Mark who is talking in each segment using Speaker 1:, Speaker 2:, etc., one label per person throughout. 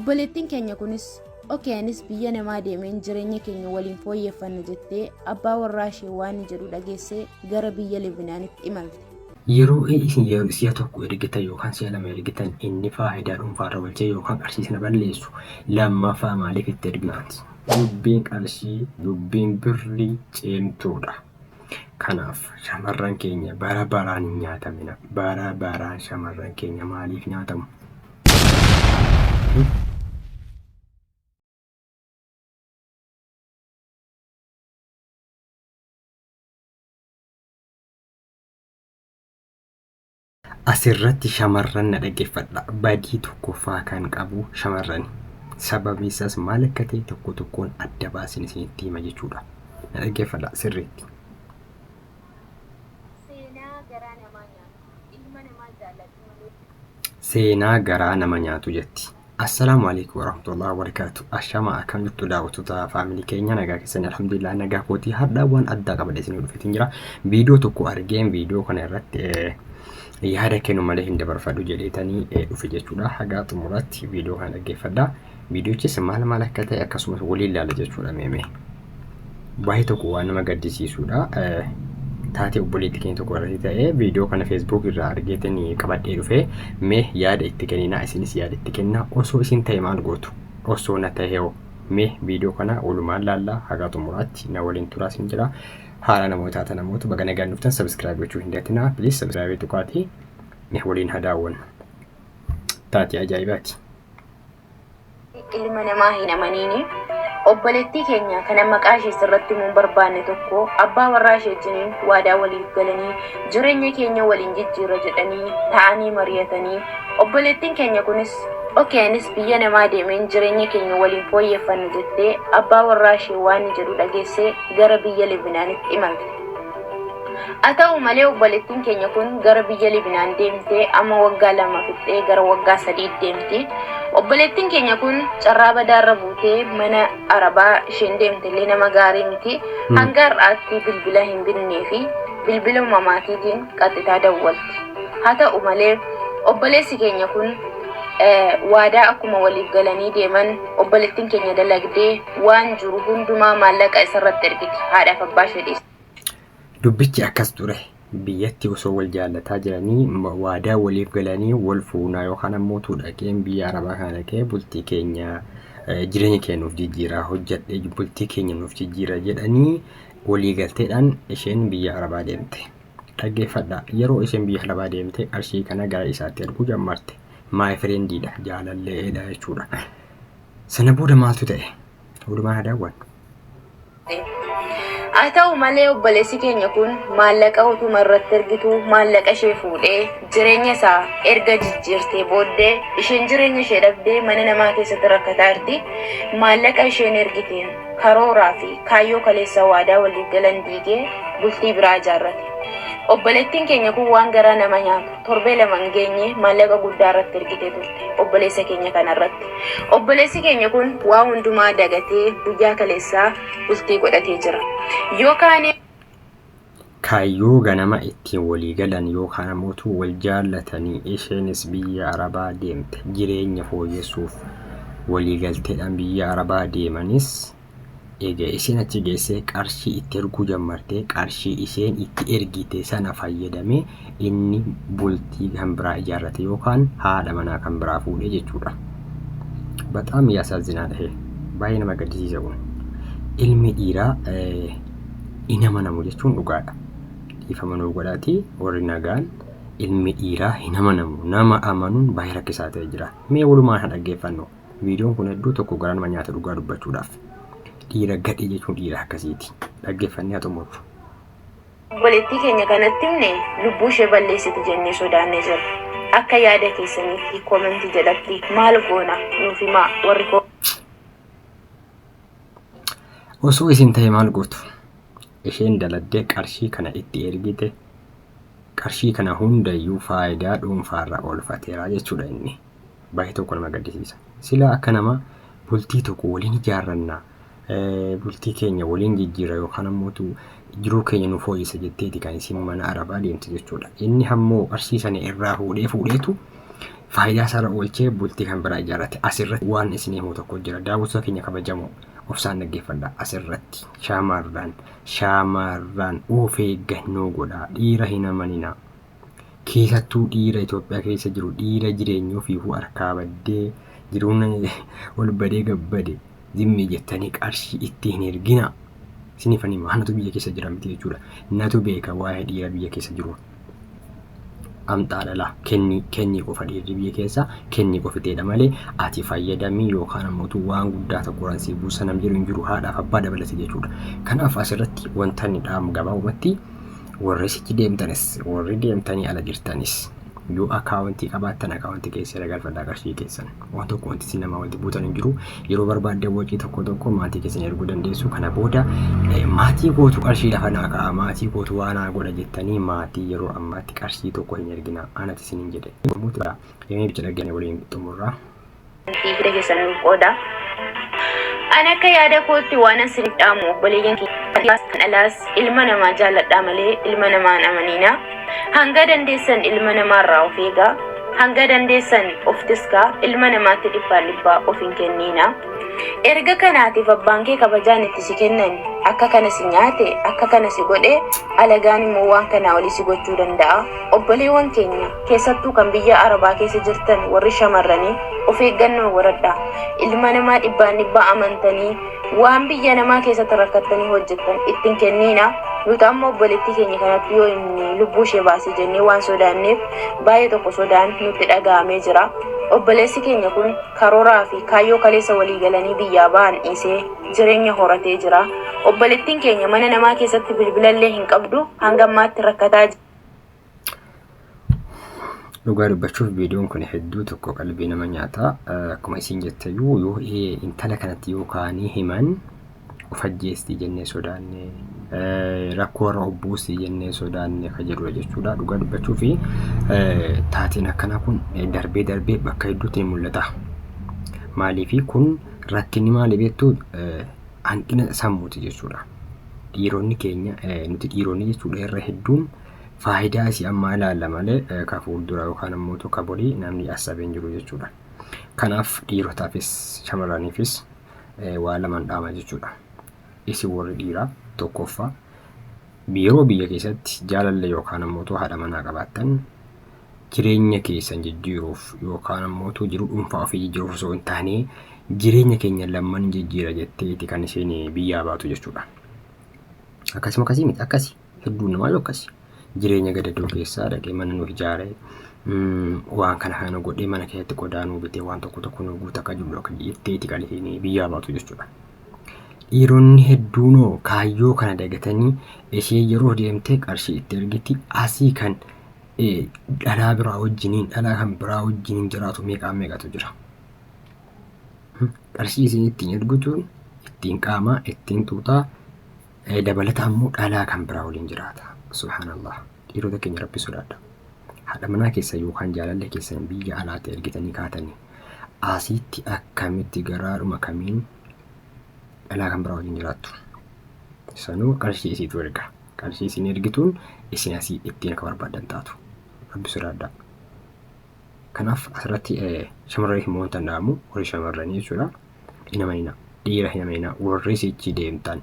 Speaker 1: Obboleettiin keenya kunis okeenis biyya namaa deemeen jireenya keenya waliin fooyyeffanna jettee abbaa warraa ishee waan jedhu dhageessee gara biyya Libnaanitti imalte.
Speaker 2: Yeroo isin si'a tokko ergitan yookaan si'a lama ergitan inni faayidaa dhuunfaarra oolchee yookaan qarshii sana balleessu lammaffaa maaliif itti erginaati? Dubbiin qarshii dubbiin birrii cimtuudha. Kanaaf shamarran keenya bara baraan hin nyaatamina. Bara baraan shamarran keenya maaliif nyaatamu? Asirratti shamarran na dhaggeeffadha. Badii tokkoffaa kan qabu shamarran. Sababi isaas maal akka ta'e tokko tokkoon adda baasin isinitti hima jechuudha. Na dhaggeeffadha sirriitti. Seenaa garaa nama nyaatu jetti. Assalaamu alaikum warahmatullahi wabarakatuh. Ashama akkam jirtu daawwattoota faamilii keenya nagaa keessanii alhamdulillah nagaa kootii har'aa waan addaa qabadhe isinii dhufeetiin jira. Viidiyoo tokko argeen viidiyoo kana irratti yaada kennu malee hin dabarfadhu jedheetanii dhufe jechuudha. Hagaa xumuraatti viidiyoo kana dhaggeeffadha. Viidiyochis maal akka ta'e akkasumas waliin ilaala jechuudha meemee. Baay'ee tokko waan nama gaddisiisudha. Taatee obboleettii keenya tokko irratti ta'ee viidiyoo kana Facebook irraa argeetanii qabadhee dhufe mee yaada itti kenninaa isinis yaada itti kennaa osoo isin ta'e maal gootu osoo na ta'e mee viidiyoo kana walumaan laallaa hagaa xumuraatti na waliin turaas hin jira. Haala namoota namoota baga nagaan dhuftan subscribe gochuu hin dagatinaa please subscribe tuqaatii mee waliin hadaawwan taatee ajaa'ibaati.
Speaker 1: Ilma namaa hin amaniini obboleettii keenya kana maqaa ishee sirratti mun barbaanne tokko abbaa warraa ishee wajjin waadaa waliif galanii jireenya keenya waliin jijjiirra jedhanii ta'anii mari'atanii obboleettiin keenya kunis okeenis biyya namaa deemeen jireenya keenya waliin fooyyeffanna jettee abbaa warraa ishee waan jedhu dhageessee gara biyya Libnaanitti imalte. Haa ta'u malee obboleettiin keenya kun gara biyya Libnaan deemtee amma waggaa 2 fixxee gara waggaa 3 deemti. Obboleettiin keenya kun carraa badaarra buutee mana arabaa isheen deemtellee nama gaarii miti. Hanga har'aatti bilbila hin binnee fi bilbila uumamaatiitiin qaxxitaa dawwalti. Haa ta'u malee obboleessi keenya kun waadaa akkuma waliif galanii deeman obboleettiin keenya dalagdee waan jiru hundumaa maallaqa isarratti ergiti haadhaaf abbaa ishee.
Speaker 2: Dubbichi akkas ture. Biyyatti osoo wal jaallataa jiranii waadaa waliif galanii wal fuunaa yookaan ammoo dhaqeen biyya arabaa kana dhaqee bultii keenya jireenya keenya nuuf jijjiiraa hojjedhee bultii keenya nuuf jijjiira jedhanii walii galteedhaan isheen biyya arabaa deemte. Dhaggeeffadha yeroo isheen biyya arabaa deemte qarshii kana gara isaatti erguu jammarte. My friendidha jaalalleedha jechuudha. Sana booda maaltu ta'e? Walumaan hadaawwan. Haa ta'u malee obboleessi keenya kun maallaqa utuma irratti ergitu maallaqa ishee fuudhee jireenya isaa erga jijjiirtee booddee isheen jireenya ishee dhabdee mana namaa keessatti rakkataa jirti. Maallaqa isheen ergiteen karooraa fi kaayyoo kaleessa waadaa waliif galan diigee bultii biraa ijaarrate. Obboleettiin keenya kun waan garaa nama nyaatu torbee lama geenye maallaqa guddaa irratti ergitee turte obboleessa keenya kanarratti. Obboleessi keenya kun waa hundumaa dagatee guyyaa kaleessaa bultii godhatee jira. Yookaan kaayyoo ganama ittiin walii galan yookaan ammoo wal jaallatanii isheenis biyya arabaa deemte jireenya fooyyessuuf walii galteedhaan biyya arabaa deemanis egaa isheen achi geessee qarshii itti erguu jammarte qarshii isheen itti ergite sana fayyadamee inni bultii kan biraa ijaarrate yookaan haadha manaa kan biraa fuudhee jechuudha. Bataam yaasazinaadha. Baay'ee nama gaddisiisa kun. Ilmi dhiiraa inama namu jechuun dhugaadha. Dhiifama nuu godhaati warri nagaan ilmi dhiiraa inama namu nama amanuun baay'ee rakkisaa ta'ee jira. Mee walumaan haa dhaggeeffannu. Viidiyoon kun hedduu tokko gara nama nyaata dhugaa dubbachuudhaaf. Dhiira gadhee jechuun dhiira akkasiiti. Dhaggeeffannee haa xumurru.
Speaker 1: Obboleettii keenya kanatti himne lubbuu ishee balleessiti jennee sodaannee jirra. Akka yaada keessaniitti koomentii jalatti maal goona nuuf himaa warri koo.
Speaker 2: Osoo isin ta'e maal gootu? Isheen daladdee qarshii kana itti ergite qarshii kana hundayyuu faayidaa dhuunfaarra oolfateera jechuudha inni. Baay'ee tokko nama gaddisiisa. Sila akka nama bultii tokko waliin ijaarrannaa bultii keenya waliin jijjiira yookaan ammoo jiruu keenya nu fooyyessa jetteeti kan isin mana arabaa deemte jechuudha. Inni hammoo qarshii sana irraa fuudheetu
Speaker 3: faayidaa isaarra oolchee bultii kan biraa ijaarrate. Asirratti waan isin himu tokko jira. Daawwattoota keenya kabajamoo obsaan dhaggeeffadha. Asirratti shaamarran of eeggannoo godhaa. Dhiira hin amaninaa. Keessattuu dhiira Itoophiyaa keessa jiru, dhiira jireenya ofiifuu harkaa baddee jiruun ol badee gabbade zimmi jettanii qarshii itti hin ergina. Sinifanii maanatu biyya keessa jira miti jechuudha. Natu beeka waa'ee dhiira biyya keessa jiru. Amxaadhala kenni qofa dhiirri biyya keessa kenni qofiteedha malee ati fayyadamii yookaan ammoo waan guddaa tokko si buusa nam jiru hin jiru haadhaaf abbaa dabalate jechuudha. Kanaaf asirratti wanta inni dhaamu gabaabumatti warri sichi deemtanis warri deemtanii ala jirtanis yoo akaawuntii qabaattan akaawuntii keessa galfadhaa qarshii keessan waan tokko wanti isin nama wanti buutan hin jiru. Yeroo barbaadde wajjii tokko maatii keessan erguu dandeessu. Kana booda maatii kootu qarshii lafa naa ka'a maatii kootu waan naa godha jettanii maatii yeroo ammaatti qarshii tokko hin ergina. Anati isin hin jedhe muutudha yemee bicha dhaggane waliin xumurraa.
Speaker 2: Dhiira keessan qooda. Ani akka yaada kootti waan asiniif dhaamu obboleeyyan kan alaas ilma namaa jaalladhaa malee ilma namaa hin amanina. Hanga dandeessan ilma namaarraa of eegaa. Hanga dandeessan of tiskaa. Ilma namaatti dhibbaa of hin kennina. Erga kanaatiif abbaan kee kabajaan itti si kennan akka kana si nyaate akka kana si godhe alagaan immoo waan kanaa olii si gochuu danda'a. Obboleewwan keenya keessattuu kan biyya Arabaa keessa jirtan warri shamarranii of eeggannoo godhadhaa. Ilma namaa dhibbaa amantanii waan biyya namaa keessatti rakkattanii hojjettan ittiin kennina. Nuti amma obboleettii keenya kanatti yoo inni lubbuu ishee baasee jennee waan sodaanneef baay'ee tokko sodaan nutti dhaga'amee jira. Obboleessi keenya kun karooraa fi kaayyoo kaleessa walii galanii biyyaa ba'an dhiisee jireenya horatee jira. Obboleettiin keenya mana namaa keessatti bilbilallee hin qabdu hanga ammaatti rakkataa jira.
Speaker 3: Dhugaa dubbachuuf viidiyoon kun hedduu tokko qalbii nama nyaata. Akkuma isin jettan yoo intala kanatti yookaan himan of ajjeesti jennee sodaanne rakkoo irra obbuusi jennee sodaanne kan jedhudha jechuudha. Dhugaa dubbachuuf taateen akkanaa kun darbee bakka hedduutti ni mul'ata. Maaliif kun rakkinni maali beektu hanqina sammuuti jechuudha. Dhiironni keenya nuti dhiironni jechuudha irra hedduun faayidaa isii amma ilaalla malee ka fuuldura yookaan ammoo tokko bolii namni asabeen jiru jechuudha. Kanaaf dhiirotaafis shamarraniifis waan lamaan dhaama jechuudha. Isin warri dhiiraa tokkoffaa yeroo biyya keessatti jaalallee yookaan ammoo haadha manaa qabaattan jireenya keessan jijjiiruuf yookaan ammoo jiru dhuunfaa ofii jijjiiruuf osoo hin taane jireenya keenya lamman jijjiira jetteeti kan isheen biyyaa baatu jechuudha. Akkasii miti akkasii hedduun namaa akkasii. Jireenya gadadoo keessaa dhaqee mana nuuf ijaaree waan kana godhee mana keessatti qodaanuu bitee waan tokko nu guutaa akka jiru akka jetteeti kan isheen biyyaa baatu jechuudha. Dhiironni hedduunoo kaayyoo kana dagatanii ishee yeroo deemtee qarshii itti ergiti asii kan dhalaa biraa wajjiniin dhalaa kan biraa wajjiniin jiraatu meeqatu jira. Qarshii isin ittiin ergutuun ittiin qaamaa ittiin tuutaa dabalata ammoo dhalaa kan biraa waliin jiraata. Subhanallah. Dhiirota keenya rabbi sodaadha. Haadha manaa keessa yookaan jaalallee keessan biyya alaatti ergitanii kaatanii asiitti akkamitti garaadhuma kamiin dhalaa kan biraa waliin jiraattu. Sanuu qarshii isiitu erga. Qarshii isin ergituun isin asii ittiin akka barbaadan taatu. Rabbi sodaadha. Kanaaf asirratti shamarranii himuu hin danda'amu warri shamarranii jechuudha. Hin amanina. Dhiira hin amanina. Warri sichi deemtan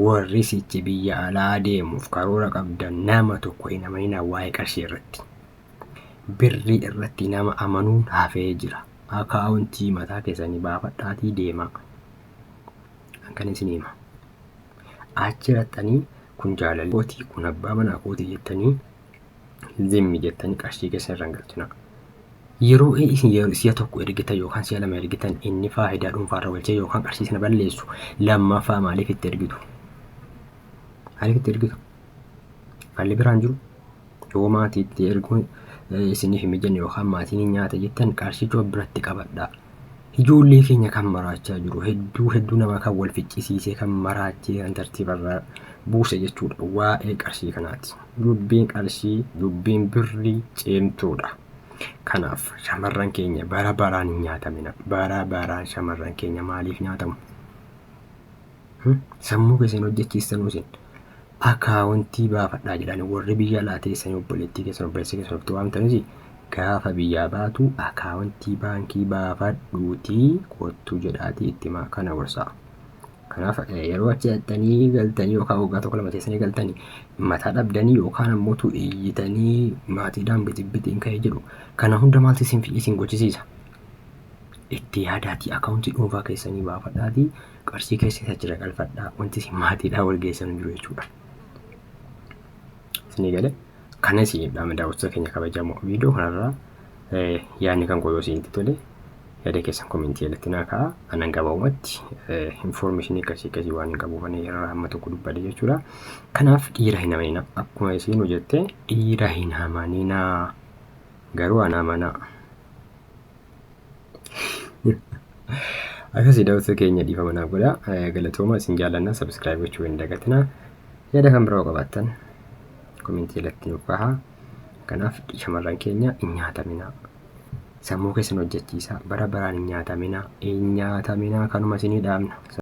Speaker 3: warri sichi biyya alaa deemuuf karoora qabdan nama tokko hin amanina waa'ee qarshii irratti. Birrii irratti nama amanuun hafee jira. Akaawuntii mataa keessanii baafadhaatii deemaa. Kan isin hima. Achi raxxanii kun jaalallee kootii kun abbaa manaa kootii jettanii zimmi jettanii qarshii keessa irraan galchina. Yeroo isin si'a tokko ergitan yookaan si'a lama ergitan inni faayidaa dhuunfaarra oolchee yookaan qarshii sana balleessu lammaffaa maaliif itti ergitu? Maaliif itti ergitu? Haalli biraan jiru yoo maatii itti erguun isiniif hin mijanne yookaan maatiin nyaata jettan qarshii joo biratti qabadhaa. Ijoollee keenya kan maraachaa jiru hedduu nama kan wal ficcisiisee kan maraachee kan tartiibarraa buuse jechuudha waa'ee qarshii kanaati. Dubbiin qarshii dubbiin birrii ceemtuudha. Kanaaf shamarran keenya bara baraan hin nyaatamina. Bara baraan shamarran keenya maaliif nyaatamu? Sammuu keessan hojjechiistanuu isin akaawuntii baafadhaa jedhanii warri biyya alaa teessanii obboleettii keessan obboleessi keessan ofitti waamtanis gaafa biyyaa baatu akaawuntii baankii baafadhuutii kottuu jedhaatii itti himaa kana gorsaa. Kanaaf yeroo achi hidhattanii galtanii yookaan waggaa tokko lama teessanii galtanii mataa dhabdanii yookaan ammoo iyyitanii maatiidhaan bitiin ka'ee jedhu kana hunda maaltu isin gochisiisa? Itti yaadaatii akaawuntii dhuunfaa keessanii baafadhaatii qarshii keessatti achirra galfadhaa wanti isin maatiidhaan wal geessan jiru jechuudha. Isinii galee kanas daawwattoota keenya kabajamoo viidiyoo kanarraa yaadni kan qoyoo isinitti tole yaada keessan komentii irratti naa kaa'aa. Anan gabaabumatti information akkasii waan hin qabuuf irraa amma tokko dubbadhe jechuudha. Kanaaf dhiira hin amanina akkuma isin hojjette dhiira hin amanina garuu ana amanaa. Akkasii daawwattoota keenya dhiifama naaf godhaa. Galatooma isin jaalladha. Subscribe gochuu hin dagatinaa. Yaada kan biraa qabaattan komentii irratti nuuf kaa'aa. Kanaaf shamarran keenya hin nyaataminaa. Sammuu keessan hojjechiisaa bara baraan hin nyaataminaa kanuma isinii dhaamna.